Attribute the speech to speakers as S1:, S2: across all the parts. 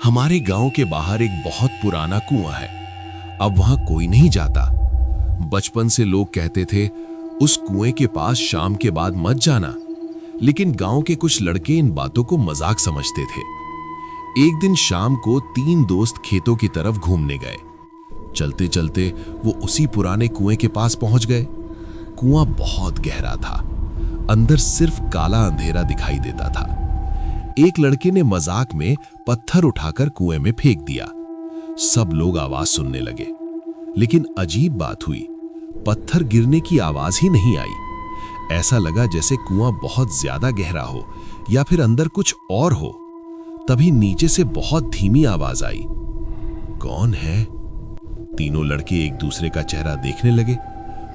S1: हमारे गांव के बाहर एक बहुत पुराना कुआं है। अब वहां कोई नहीं जाता। बचपन से लोग कहते थे उस कुएं के पास शाम के बाद मत जाना, लेकिन गांव के कुछ लड़के इन बातों को मजाक समझते थे। एक दिन शाम को 3 दोस्त खेतों की तरफ घूमने गए। चलते चलते वो उसी पुराने कुएं के पास पहुंच गए। कुआं बहुत गहरा था, अंदर सिर्फ काला अंधेरा दिखाई देता था। एक लड़के ने मजाक में पत्थर उठाकर कुएं में फेंक दिया। सब लोग आवाज सुनने लगे, लेकिन अजीब बात हुई, पत्थर गिरने की आवाज ही नहीं आई। ऐसा लगा जैसे कुआं बहुत ज्यादा गहरा हो या फिर अंदर कुछ और हो। तभी नीचे से बहुत धीमी आवाज आई, कौन है? तीनों लड़के एक दूसरे का चेहरा देखने लगे।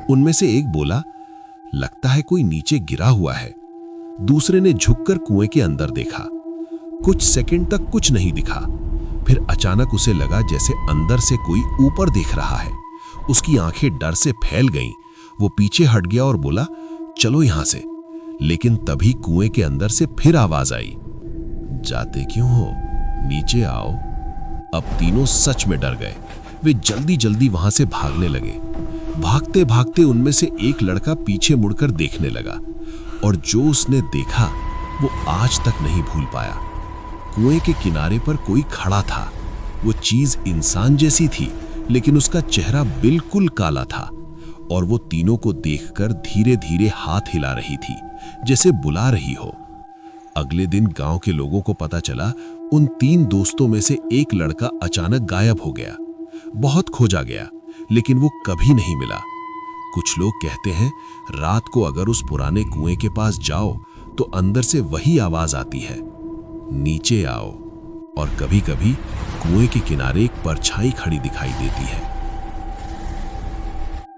S1: उनमें से एक बोला, लगता है कोई नीचे गिरा हुआ है। दूसरे ने झुककर कुएं के अंदर देखा। कुछ सेकंड तक कुछ नहीं दिखा। फिर अचानक उसे लगा जैसे अंदर से कोई ऊपर देख रहा है। उसकी आंखें डर से फैल गईं। वो पीछे हट गया और बोला, चलो यहां से। लेकिन तभी कुएं के अंदर से फिर आवाज आई, जाते क्यों हो, नीचे आओ। अब तीनों सच में डर गए। वे जल्दी जल्दी वहां से भागने लगे। भागते भागते उनमें से एक लड़का पीछे मुड़कर देखने लगा, और जो उसने देखा वो आज तक नहीं भूल पाया। कुएं के किनारे पर कोई खड़ा था। वो चीज इंसान जैसी थी, लेकिन उसका चेहरा बिल्कुल काला था, और वो तीनों को देखकर धीरे धीरे हाथ हिला रही थी, जैसे बुला रही हो। अगले दिन गांव के लोगों को पता चला, उन 3 दोस्तों में से एक लड़का अचानक गायब हो गया। बहुत खोजा गया, लेकिन वो कभी नहीं मिला। कुछ लोग कहते हैं रात को अगर उस पुराने कुएं के पास जाओ तो अंदर से वही आवाज आती है, नीचे आओ। और कभी-कभी कुएं के किनारे एक परछाई खड़ी दिखाई देती है।